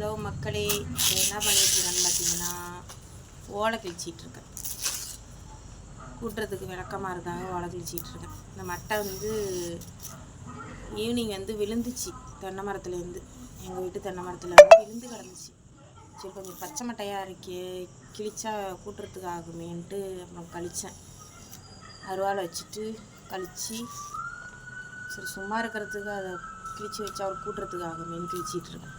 Hello மக்களே, என்ன பண்ணிட்டுருக்கேன்னு பார்த்தீங்கன்னா ஓலை கிழிச்சிட்ருக்கேன். கூட்டுறதுக்கு விளக்கமாக இருக்காங்க. ஓலை கிழிச்சிட்ருக்கேன். இந்த மட்டை ஈவினிங் விழுந்துச்சு தென்னை மரத்துலேருந்து. எங்கள் வீட்டு தென்னை மரத்தில் விழுந்து கிடந்துச்சு. சரி, கொஞ்சம் பச்சை மட்டையாக இருக்கே, கிழிச்சா கூட்டுறதுக்கு ஆகுமேன்ட்டு அப்புறம் கழித்தேன். அருவாளை வச்சுட்டு கழித்து சரி சும்மா இருக்கிறதுக்கு அதை கிழிச்சி வச்சா அவர் கூட்டுறதுக்கு ஆகுமேன்னு கிழிச்சிட்ருக்கேன்.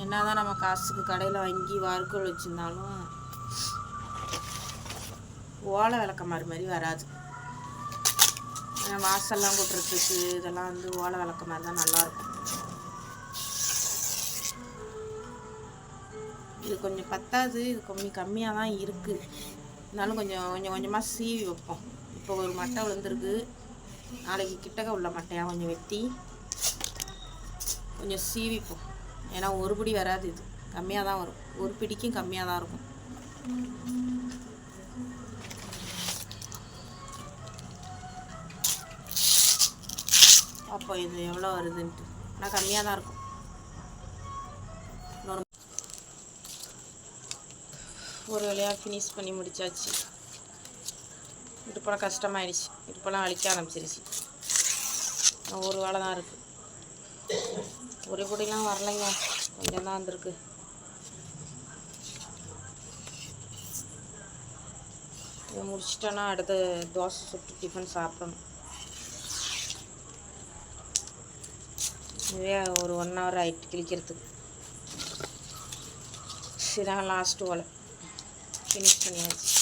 என்ன தான் நம்ம காசுக்கு கடையில் வாங்கி வார்க்கோல் வச்சுருந்தாலும் ஓலை விளக்கமாறு மாதிரி வராது. வாசல்லாம் கூட்டுறதுக்கு இதெல்லாம் ஓலை விளக்கமாறு தான் நல்லாயிருக்கும். இது கொஞ்சம் பத்தாது, இது கொஞ்சம் கம்மியாக தான் இருக்குது. இருந்தாலும் கொஞ்சம் கொஞ்சம் கொஞ்சமாக சீவி வைப்போம். இப்போ ஒரு மட்டை விழுந்துருக்கு. நாளைக்கு கிட்டக்க உள்ள மட்டையாக கொஞ்சம் வெட்டி கொஞ்சம் சீவிப்போம். ஏன்னா ஒரு பிடி வராது, இது கம்மியாக தான் வரும். ஒரு பிடிக்கும் கம்மியாக தான் இருக்கும். அப்போ இது எவ்வளோ வருதுன்ட்டு, ஆனால் கம்மியாக தான் இருக்கும். ஒரு வழியாக ஃபினிஷ் பண்ணி முடிச்சாச்சு. இடுப்பெல்லாம் கஷ்டமாயிடுச்சு, இடுப்பெல்லாம் வலிக்க ஆரம்பிச்சிருச்சு. ஒரு வேலை தான் இருக்குது. ஒரு பொடிலாம் வரலைங்க, கொஞ்சம் தான் வந்திருக்கு. இதை முடிச்சிட்டோன்னா அடுத்து தோசை சுட்டு டிஃபன் சாப்பிடணும். இதுவே ஒரு 1 hour ஆகிட்டு கிழிக்கிறதுக்கு. சரிதான், லாஸ்ட் ஓலை ஃபினிஷ் பண்ணியாச்சு.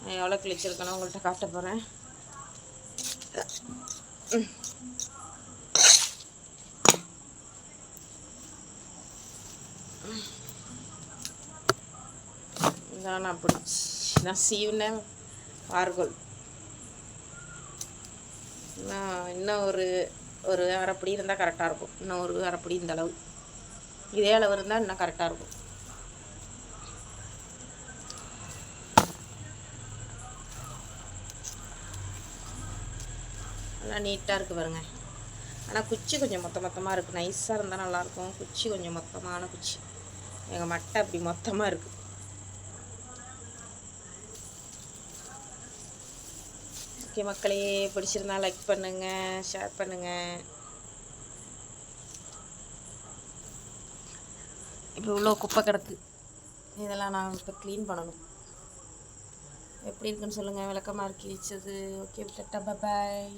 நான் எவ்வளோ கிழிச்சிருக்கேன்னு உங்கள்கிட்ட காட்ட போகிறேன். இதான் அப்படி நான் சீவினேன் வார்கோல். இன்னும் ஒரு அரைப்படி இருந்தால் கரெக்டாக இருக்கும். இன்னும் ஒரு அரைப்படி இந்த அளவு, இதே அளவு இருந்தால் இன்னும் கரெக்டாக இருக்கும். நல்லா நீட்டாக இருக்குது பாருங்க. ஆனால் குச்சி கொஞ்சம் மொத்தமாக இருக்குது. நைஸாக இருந்தால் நல்லாயிருக்கும். குச்சி கொஞ்சம் மொத்தமான குச்சி. எங்கள் மட்டை அப்படி மொத்தமாக இருக்குது. ஓகே மக்களே, பிடிச்சிருந்தா லைக் பண்ணுங்கள், ஷேர் பண்ணுங்கள். இப்போ இவ்வளோ குப்பை கிடக்கு, இதெல்லாம் நான் இப்போ க்ளீன் பண்ணணும். எப்படி இருக்குன்னு சொல்லுங்கள். விளக்கமாக கிழிச்சது. ஓகே, டாட்டா, பாய்.